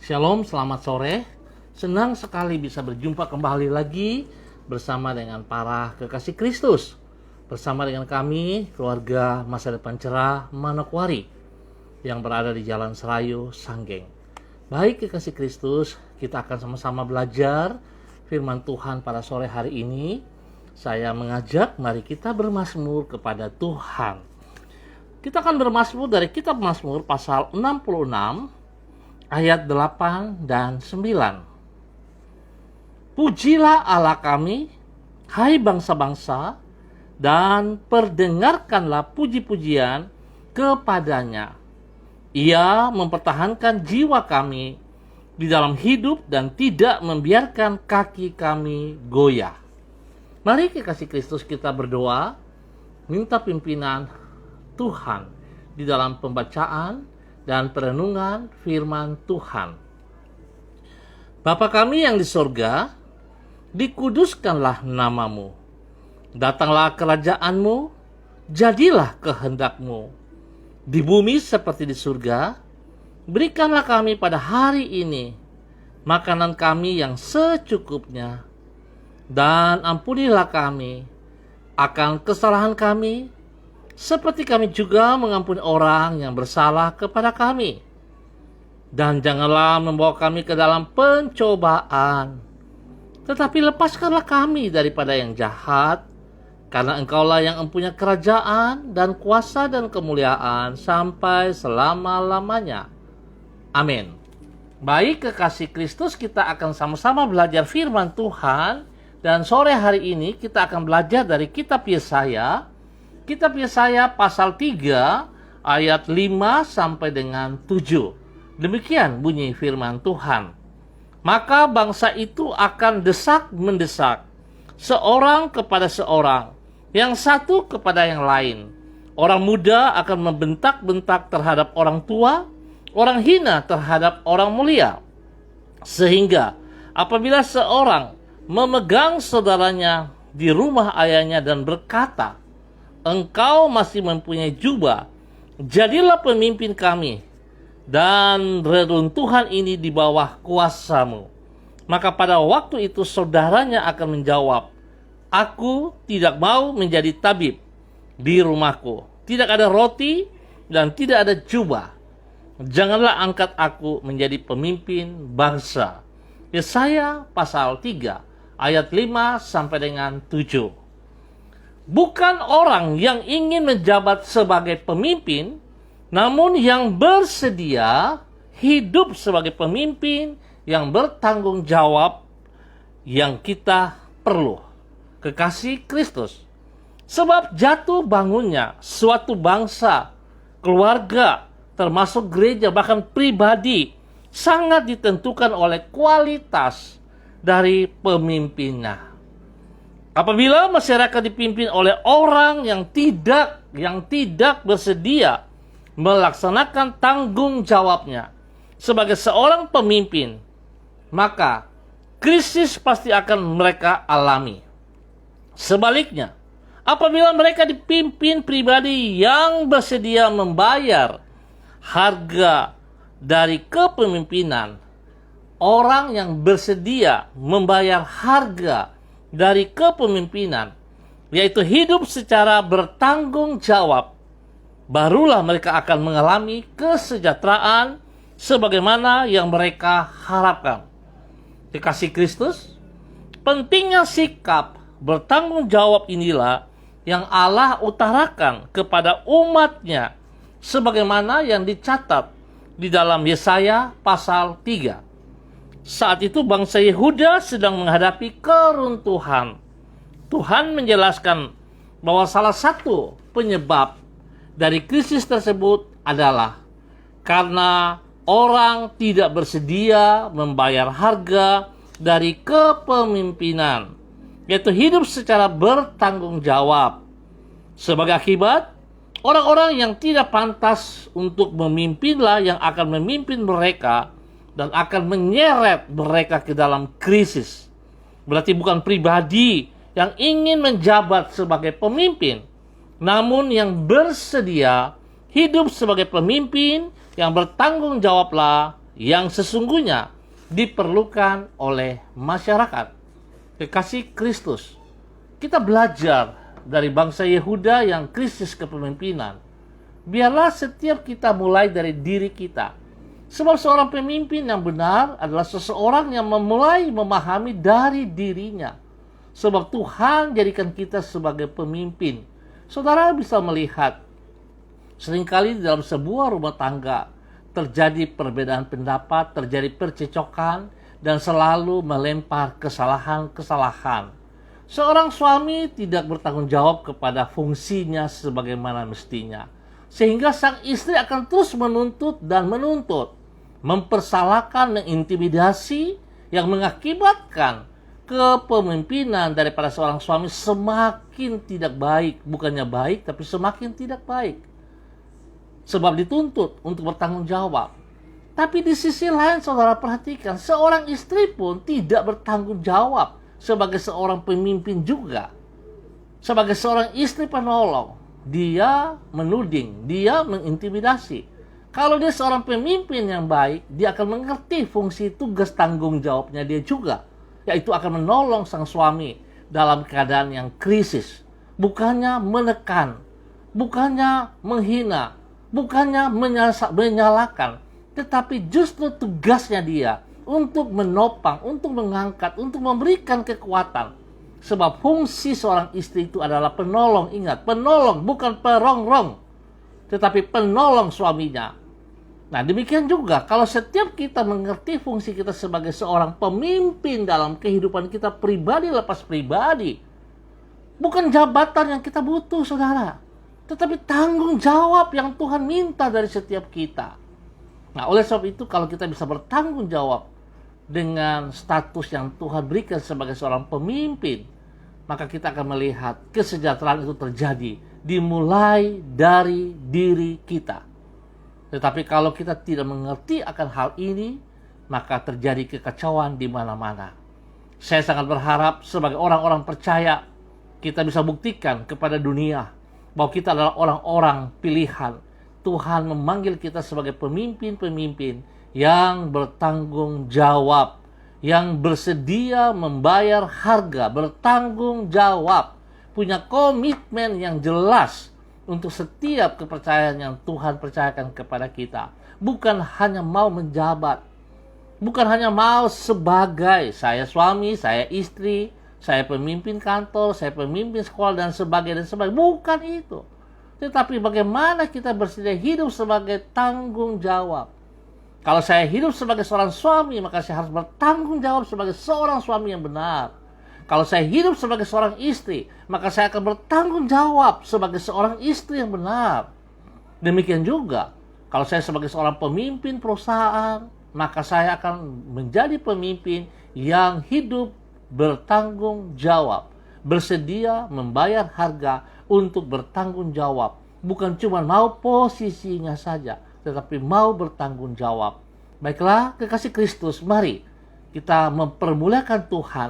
Shalom, selamat sore. Senang sekali bisa berjumpa kembali lagi bersama dengan para kekasih Kristus. Bersama dengan kami, keluarga Masa Depan Cerah Manokwari yang berada di Jalan Serayu, Sanggeng. Baik kekasih Kristus, kita akan sama-sama belajar firman Tuhan pada sore hari ini. Saya mengajak mari kita bermazmur kepada Tuhan. Kita akan bermazmur dari kitab Mazmur pasal 66 ayat 8 dan 9. Pujilah Allah kami, hai bangsa-bangsa, dan perdengarkanlah puji-pujian kepadanya. Ia mempertahankan jiwa kami di dalam hidup dan tidak membiarkan kaki kami goyah. Mari kekasih Kristus kita berdoa, minta pimpinan Tuhan di dalam pembacaan dan perenungan firman Tuhan. Bapa kami yang di sorga, dikuduskanlah namamu. Datanglah kerajaanmu, jadilah kehendakmu. Di bumi seperti di surga, berikanlah kami pada hari ini makanan kami yang secukupnya. Dan ampunilah kami akan kesalahan kami, seperti kami juga mengampuni orang yang bersalah kepada kami. Dan janganlah membawa kami ke dalam pencobaan, tetapi lepaskanlah kami daripada yang jahat, karena Engkaulah yang mempunyai kerajaan dan kuasa dan kemuliaan sampai selama-lamanya. Amin. Baik kekasih Kristus, kita akan sama-sama belajar firman Tuhan. Dan sore hari ini kita akan belajar dari kitab Yesaya. Kitab Yesaya pasal 3 ayat 5 sampai dengan 7. Demikian bunyi firman Tuhan. Maka bangsa itu akan desak-mendesak, seorang kepada seorang, yang satu kepada yang lain. Orang muda akan membentak-bentak terhadap orang tua, orang hina terhadap orang mulia. Sehingga apabila seorang memegang saudaranya di rumah ayahnya dan berkata, Engkau masih mempunyai jubah, jadilah pemimpin kami, dan reruntuhan ini di bawah kuasamu. Maka pada waktu itu saudaranya akan menjawab, Aku tidak mau menjadi tabib di rumahku. Tidak ada roti dan tidak ada jubah. Janganlah angkat aku menjadi pemimpin bangsa. Yesaya pasal 3 ayat 5 sampai dengan 7. Bukan orang yang ingin menjabat sebagai pemimpin, namun yang bersedia hidup sebagai pemimpin yang bertanggung jawab yang kita perlu. Kekasih Kristus. Sebab jatuh bangunnya suatu bangsa, keluarga, termasuk gereja, bahkan pribadi, sangat ditentukan oleh kualitas dari pemimpinnya. Apabila masyarakat dipimpin oleh orang yang tidak bersedia melaksanakan tanggung jawabnya sebagai seorang pemimpin, maka krisis pasti akan mereka alami. Sebaliknya, apabila mereka dipimpin pribadi yang bersedia membayar harga dari kepemimpinan, orang yang bersedia membayar harga dari kepemimpinan, yaitu hidup secara bertanggung jawab, barulah mereka akan mengalami kesejahteraan sebagaimana yang mereka harapkan. Kekasih Kristus, pentingnya sikap bertanggung jawab inilah yang Allah utarakan kepada umat-Nya, sebagaimana yang dicatat di dalam Yesaya pasal 3. Saat itu bangsa Yehuda sedang menghadapi keruntuhan. Tuhan menjelaskan bahwa salah satu penyebab dari krisis tersebut adalah karena orang tidak bersedia membayar harga dari kepemimpinan, yaitu hidup secara bertanggung jawab. Sebagai akibat, orang-orang yang tidak pantas untuk memimpinlah yang akan memimpin mereka dan akan menyeret mereka ke dalam krisis. Berarti bukan pribadi yang ingin menjabat sebagai pemimpin, namun yang bersedia hidup sebagai pemimpin yang bertanggung jawablah yang sesungguhnya diperlukan oleh masyarakat. Kekasih Kristus, kita belajar dari bangsa Yehuda yang krisis kepemimpinan. Biarlah setiap kita mulai dari diri kita. Sebab seorang pemimpin yang benar adalah seseorang yang memulai memahami dari dirinya. Sebab Tuhan jadikan kita sebagai pemimpin. Saudara bisa melihat, seringkali di dalam sebuah rumah tangga terjadi perbedaan pendapat, terjadi percecokan, dan selalu melempar kesalahan-kesalahan. Seorang suami tidak bertanggung jawab kepada fungsinya sebagaimana mestinya. Sehingga sang istri akan terus menuntut dan menuntut, mempersalahkan, mengintimidasi, yang mengakibatkan kepemimpinan daripada seorang suami semakin tidak baik. Bukannya baik, tapi semakin tidak baik. Sebab dituntut untuk bertanggung jawab. Tapi di sisi lain saudara perhatikan, seorang istri pun tidak bertanggung jawab sebagai seorang pemimpin juga. Sebagai seorang istri penolong, dia menuding, dia mengintimidasi. Kalau dia seorang pemimpin yang baik, dia akan mengerti fungsi tugas tanggung jawabnya dia juga, yaitu akan menolong sang suami dalam keadaan yang krisis. Bukannya menekan, bukannya menghina, bukannya menyalahkan, tetapi justru tugasnya dia untuk menopang, untuk mengangkat, untuk memberikan kekuatan. Sebab fungsi seorang istri itu adalah penolong. Ingat, penolong, bukan perongrong, tetapi penolong suaminya. Nah, demikian juga kalau setiap kita mengerti fungsi kita sebagai seorang pemimpin dalam kehidupan kita pribadi lepas pribadi. Bukan jabatan yang kita butuh, saudara, tetapi tanggung jawab yang Tuhan minta dari setiap kita. Nah, oleh sebab itu kalau kita bisa bertanggung jawab dengan status yang Tuhan berikan sebagai seorang pemimpin, maka kita akan melihat kesejahteraan itu terjadi dimulai dari diri kita. Tetapi kalau kita tidak mengerti akan hal ini, maka terjadi kekacauan di mana-mana. Saya sangat berharap sebagai orang-orang percaya, kita bisa buktikan kepada dunia bahwa kita adalah orang-orang pilihan. Tuhan memanggil kita sebagai pemimpin-pemimpin yang bertanggung jawab, yang bersedia membayar harga, bertanggung jawab, punya komitmen yang jelas untuk setiap kepercayaan yang Tuhan percayakan kepada kita. Bukan hanya mau menjabat, bukan hanya mau sebagai saya suami, saya istri, saya pemimpin kantor, saya pemimpin sekolah, dan sebagainya. Bukan itu. Tetapi bagaimana kita bersedia hidup sebagai tanggung jawab. Kalau saya hidup sebagai seorang suami, maka saya harus bertanggung jawab sebagai seorang suami yang benar. Kalau saya hidup sebagai seorang istri, maka saya akan bertanggung jawab sebagai seorang istri yang benar. Demikian juga, kalau saya sebagai seorang pemimpin perusahaan, maka saya akan menjadi pemimpin yang hidup bertanggung jawab, bersedia membayar harga untuk bertanggung jawab. Bukan cuma mau posisinya saja, tetapi mau bertanggung jawab. Baiklah, kekasih Kristus, mari kita mempermuliakan Tuhan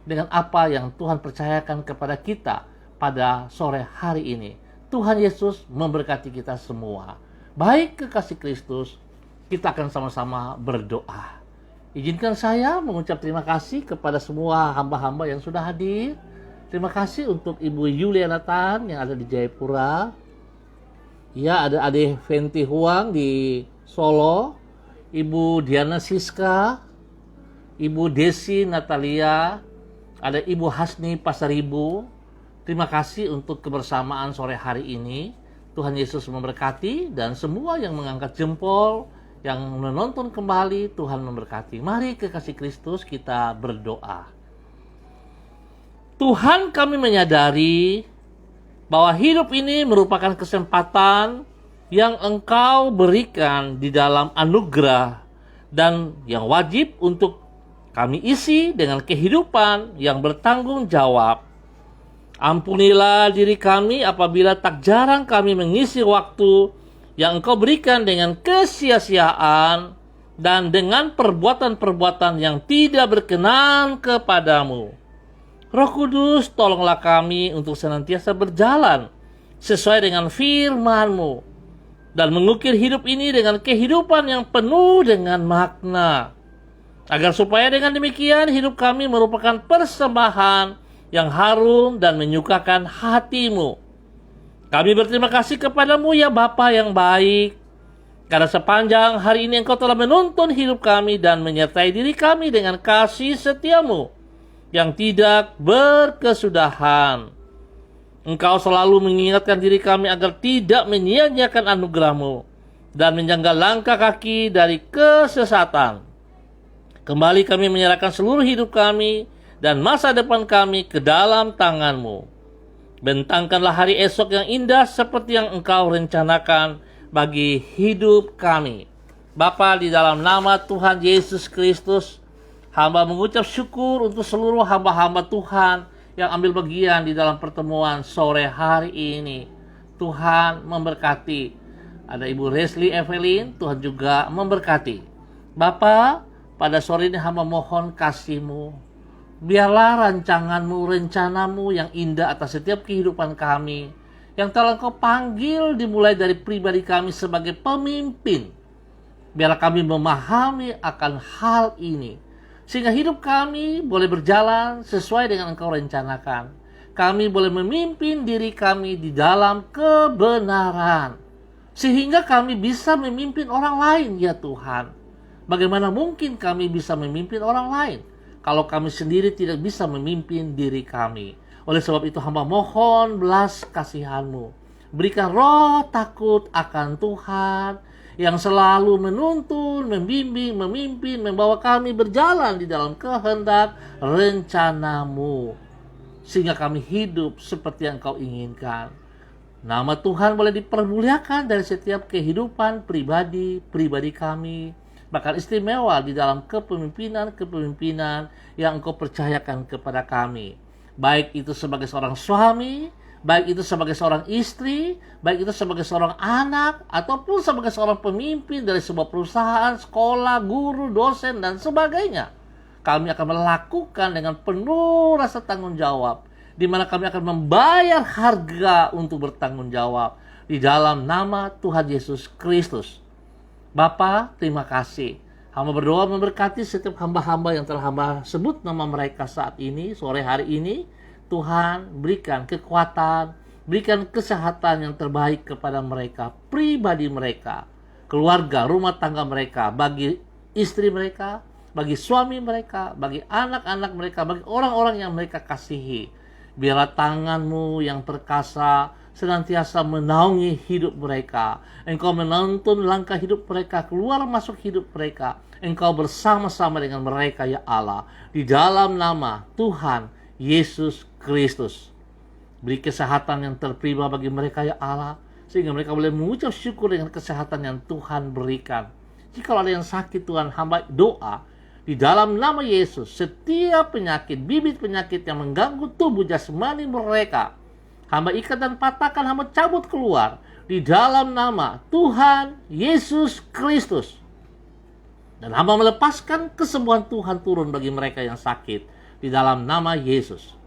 dengan apa yang Tuhan percayakan kepada kita pada sore hari ini. Tuhan Yesus memberkati kita semua. Baik, kekasih Kristus, kita akan sama-sama berdoa. Izinkan saya mengucap terima kasih kepada semua hamba-hamba yang sudah hadir. Terima kasih untuk Ibu Yuliana Tan yang ada di Jayapura. Ya, ada Ade Fenti Huang di Solo, Ibu Diana Siska, Ibu Desi Natalia, ada Ibu Hasni Pasaribu. Terima kasih untuk kebersamaan sore hari ini. Tuhan Yesus memberkati, dan semua yang mengangkat jempol, yang menonton kembali, Tuhan memberkati. Mari kekasih Kristus kita berdoa. Tuhan, kami menyadari bahwa hidup ini merupakan kesempatan yang Engkau berikan di dalam anugerah dan yang wajib untuk kami isi dengan kehidupan yang bertanggung jawab. Ampunilah diri kami apabila tak jarang kami mengisi waktu yang Engkau berikan dengan kesia-siaan dan dengan perbuatan-perbuatan yang tidak berkenan kepadamu. Roh Kudus, tolonglah kami untuk senantiasa berjalan sesuai dengan firman-Mu. dan mengukir hidup ini dengan kehidupan yang penuh dengan makna. Agar supaya dengan demikian hidup kami merupakan persembahan yang harum dan menyukakan hati-Mu. Kami berterima kasih kepadamu ya Bapa yang baik, karena sepanjang hari ini Engkau telah menuntun hidup kami dan menyertai diri kami dengan kasih setia-Mu yang tidak berkesudahan. Engkau selalu mengingatkan diri kami agar tidak menyia-nyiakan anugerah-Mu dan menjaga langkah kaki dari kesesatan. Kembali kami menyerahkan seluruh hidup kami dan masa depan kami ke dalam tangan-Mu. Bentangkanlah hari esok yang indah seperti yang Engkau rencanakan bagi hidup kami. Bapa, di dalam nama Tuhan Yesus Kristus, hamba mengucap syukur untuk seluruh hamba-hamba Tuhan yang ambil bagian di dalam pertemuan sore hari ini. Tuhan memberkati. Ada Ibu Leslie Evelyn, Tuhan juga memberkati. Bapa, pada sore ini hamba mohon kasih-Mu. Biarlah rancangan-Mu, rencana-Mu yang indah atas setiap kehidupan kami, yang telah Engkau panggil dimulai dari pribadi kami sebagai pemimpin. Biarlah kami memahami akan hal ini, sehingga hidup kami boleh berjalan sesuai dengan Engkau rencanakan. Kami boleh memimpin diri kami di dalam kebenaran, sehingga kami bisa memimpin orang lain ya Tuhan. Bagaimana mungkin kami bisa memimpin orang lain kalau kami sendiri tidak bisa memimpin diri kami? Oleh sebab itu hamba mohon belas kasihan-Mu. Berikan roh takut akan Tuhan yang selalu menuntun, membimbing, memimpin, membawa kami berjalan di dalam kehendak rencana-Mu, sehingga kami hidup seperti yang Kau inginkan. Nama Tuhan boleh dipermuliakan dari setiap kehidupan pribadi kami, bahkan istimewa di dalam kepemimpinan yang Engkau percayakan kepada kami. Baik itu sebagai seorang suami, baik itu sebagai seorang istri, baik itu sebagai seorang anak, ataupun sebagai seorang pemimpin dari sebuah perusahaan, sekolah, guru, dosen, dan sebagainya. Kami akan melakukan dengan penuh rasa tanggung jawab, di mana kami akan membayar harga untuk bertanggung jawab di dalam nama Tuhan Yesus Kristus. Bapa, terima kasih. Hamba berdoa memberkati setiap hamba-hamba yang telah hamba sebut nama mereka saat ini, sore hari ini. Tuhan, berikan kekuatan, berikan kesehatan yang terbaik kepada mereka, pribadi mereka, keluarga, rumah tangga mereka, bagi istri mereka, bagi suami mereka, bagi anak-anak mereka, bagi orang-orang yang mereka kasihi. Biarlah tangan-Mu yang perkasa senantiasa menaungi hidup mereka. Engkau menuntun langkah hidup mereka, keluar masuk hidup mereka. Engkau bersama-sama dengan mereka ya Allah. Di dalam nama Tuhan Yesus Kristus. Beri kesehatan yang terprima bagi mereka ya Allah, sehingga mereka boleh mengucap syukur dengan kesehatan yang Tuhan berikan. Jika ada yang sakit, Tuhan, hamba doa di dalam nama Yesus, setiap penyakit, bibit penyakit yang mengganggu tubuh jasmani mereka, hamba ikat dan patahkan, hamba cabut keluar di dalam nama Tuhan Yesus Kristus. Dan hamba melepaskan kesembuhan Tuhan turun bagi mereka yang sakit di dalam nama Yesus.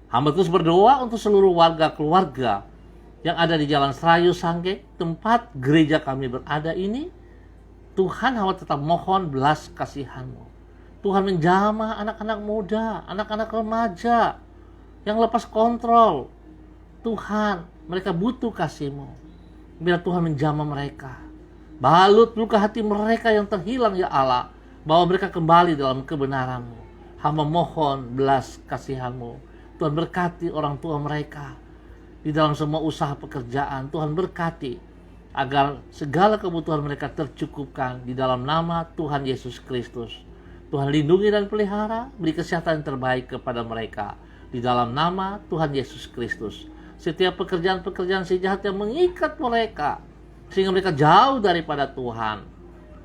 Hamba terus berdoa untuk seluruh warga keluarga yang ada di Jalan Serayu Sangge, tempat gereja kami berada ini. Tuhan, hamba tetap mohon belas kasihan-Mu. Tuhan, menjamah anak-anak muda, anak-anak remaja yang lepas kontrol. Tuhan, mereka butuh kasih-Mu. Biar Tuhan menjamah mereka. Balut luka hati mereka yang terhilang ya Allah. Bawa mereka kembali dalam kebenaran-Mu. Hamba mohon belas kasihan-Mu. Tuhan, berkati orang tua mereka di dalam semua usaha pekerjaan. Tuhan, berkati agar segala kebutuhan mereka tercukupkan di dalam nama Tuhan Yesus Kristus. Tuhan, lindungi dan pelihara, beri kesehatan yang terbaik kepada mereka di dalam nama Tuhan Yesus Kristus. Setiap pekerjaan-pekerjaan si jahat yang mengikat mereka sehingga mereka jauh daripada Tuhan,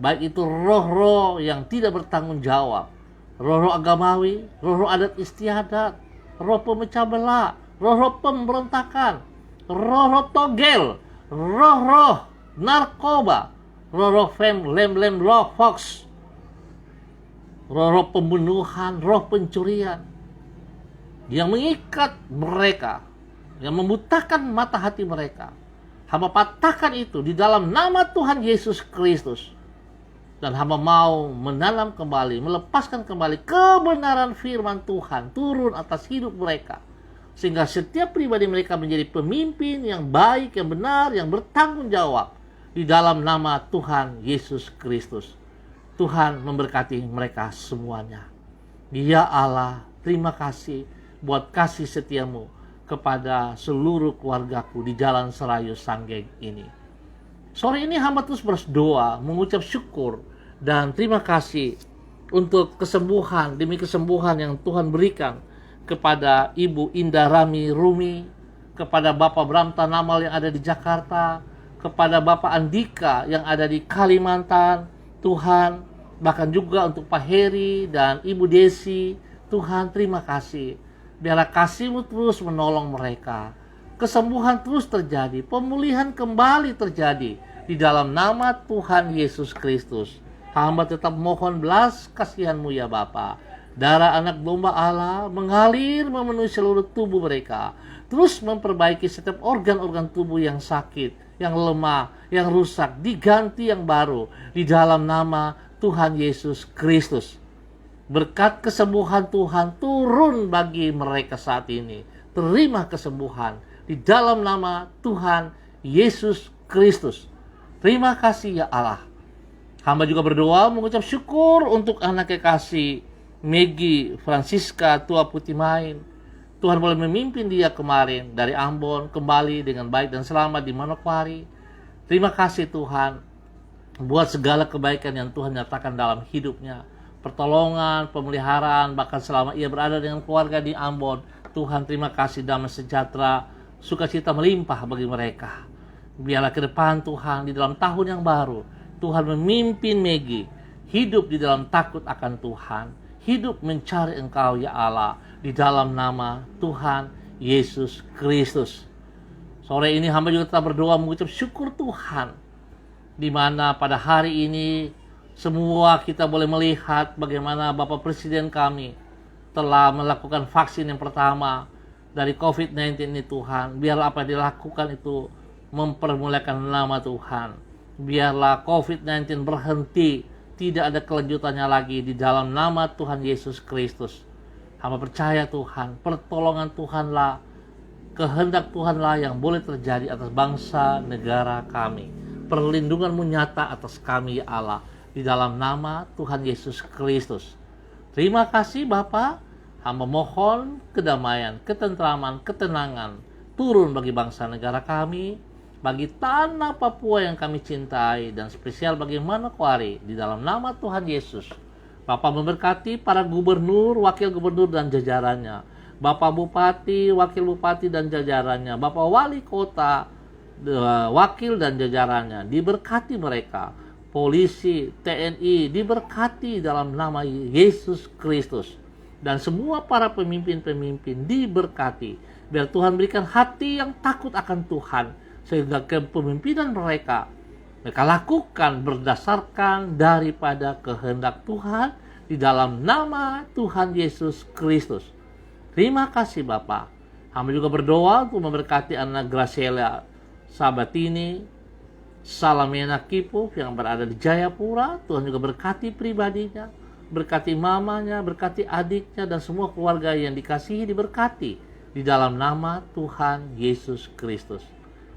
baik itu roh-roh yang tidak bertanggung jawab, roh-roh agamawi, roh-roh adat istiadat, roh pemecah belah, roh-roh pemberontakan, roh-roh togel, roh-roh narkoba, roh-roh lem-lem, roh fox, roh-roh pembunuhan, roh pencurian yang mengikat mereka, yang membutakan mata hati mereka. Hamba patahkan itu di dalam nama Tuhan Yesus Kristus. Dan hamba mau menanam kembali, melepaskan kembali kebenaran firman Tuhan turun atas hidup mereka. Sehingga setiap pribadi mereka menjadi pemimpin yang baik, yang benar, yang bertanggung jawab di dalam nama Tuhan Yesus Kristus. Tuhan memberkati mereka semuanya. Ya Allah, terima kasih buat kasih setiamu kepada seluruh keluargaku di Jalan Serayu Sanggeng ini. Sore ini hamba terus berdoa, mengucap syukur dan terima kasih untuk kesembuhan demi kesembuhan yang Tuhan berikan kepada Ibu Indah Rumi, kepada Bapak Bram Tanamal yang ada di Jakarta, kepada Bapak Andika yang ada di Kalimantan, Tuhan, bahkan juga untuk Pak Heri dan Ibu Desi. Tuhan, terima kasih. Biarlah kasih-Mu terus menolong mereka. Kesembuhan terus terjadi, pemulihan kembali terjadi di dalam nama Tuhan Yesus Kristus. Hamba tetap mohon belas kasihan-Mu ya Bapa. Darah anak domba Allah mengalir memenuhi seluruh tubuh mereka. Terus memperbaiki setiap organ-organ tubuh yang sakit, yang lemah, yang rusak, diganti yang baru di dalam nama Tuhan Yesus Kristus. Berkat kesembuhan Tuhan turun bagi mereka saat ini. Terima kesembuhan di dalam nama Tuhan Yesus Kristus. Terima kasih ya Allah. Hamba juga berdoa mengucap syukur untuk anak kekasih Maggie Francisca Tua Putih Main. Tuhan boleh memimpin dia kemarin dari Ambon kembali dengan baik dan selamat di Manokwari. Terima kasih Tuhan buat segala kebaikan yang Tuhan nyatakan dalam hidupnya. Pertolongan, pemeliharaan, bahkan selama ia berada dengan keluarga di Ambon. Tuhan, terima kasih damai sejahtera, sukacita melimpah bagi mereka. Biarlah ke depan Tuhan di dalam tahun yang baru, Tuhan memimpin Maggie hidup di dalam takut akan Tuhan, hidup mencari Engkau ya Allah di dalam nama Tuhan Yesus Kristus. Sore ini hamba juga tetap berdoa mengucap syukur Tuhan, di mana pada hari ini semua kita boleh melihat bagaimana Bapak Presiden kami telah melakukan vaksin yang pertama dari COVID-19 ini Tuhan. Biarlah apa yang dilakukan itu mempermuliakan nama Tuhan. Biarlah COVID-19 berhenti, tidak ada kelanjutannya lagi di dalam nama Tuhan Yesus Kristus. Hamba percaya Tuhan, pertolongan Tuhanlah, kehendak Tuhanlah yang boleh terjadi atas bangsa negara kami. Perlindungan-Mu nyata atas kami ya Allah, di dalam nama Tuhan Yesus Kristus. Terima kasih Bapa. Hamba mohon kedamaian, ketentraman, ketenangan turun bagi bangsa negara kami, bagi tanah Papua yang kami cintai, dan spesial bagi Manokwari di dalam nama Tuhan Yesus. Bapa memberkati para gubernur, wakil gubernur dan jajarannya, Bapak Bupati, wakil bupati dan jajarannya, Bapak Wali Kota, wakil dan jajarannya, diberkati mereka. Polisi, TNI diberkati dalam nama Yesus Kristus. Dan semua para pemimpin-pemimpin diberkati. Biar Tuhan berikan hati yang takut akan Tuhan. Sehingga kepemimpinan mereka lakukan berdasarkan daripada kehendak Tuhan di dalam nama Tuhan Yesus Kristus. Terima kasih Bapak. Hamba juga berdoa untuk memberkati anak Graciela Sabatini, Salamena Kipu yang berada di Jayapura. Tuhan juga berkati pribadinya, berkati mamanya, berkati adiknya, dan semua keluarga yang dikasihi diberkati di dalam nama Tuhan Yesus Kristus.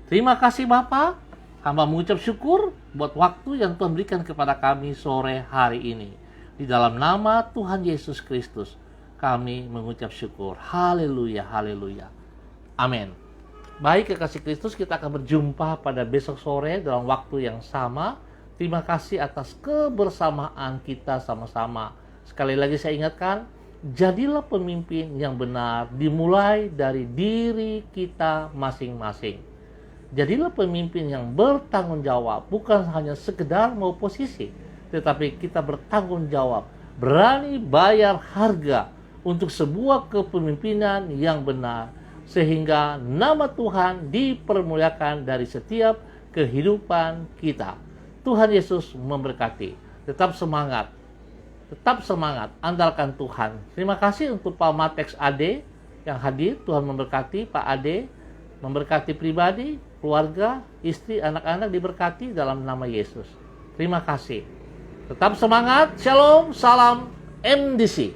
Terima kasih Bapa. Hamba mengucap syukur buat waktu yang Tuhan berikan kepada kami sore hari ini. Di dalam nama Tuhan Yesus Kristus kami mengucap syukur. Haleluya, haleluya. Amin. Baik kekasih Kristus, kita akan berjumpa pada besok sore dalam waktu yang sama. Terima kasih atas kebersamaan kita sama-sama. Sekali lagi saya ingatkan, jadilah pemimpin yang benar dimulai dari diri kita masing-masing. Jadilah pemimpin yang bertanggung jawab, bukan hanya sekedar mau posisi, tetapi kita bertanggung jawab, berani bayar harga untuk sebuah kepemimpinan yang benar, sehingga nama Tuhan dipermuliakan dari setiap kehidupan kita. Tuhan Yesus memberkati. Tetap semangat, andalkan Tuhan. Terima kasih untuk Pak Matex Ade yang hadir. Tuhan memberkati Pak Ade, memberkati pribadi, keluarga, istri, anak-anak diberkati dalam nama Yesus. Terima kasih. Tetap semangat. Shalom, salam MDC.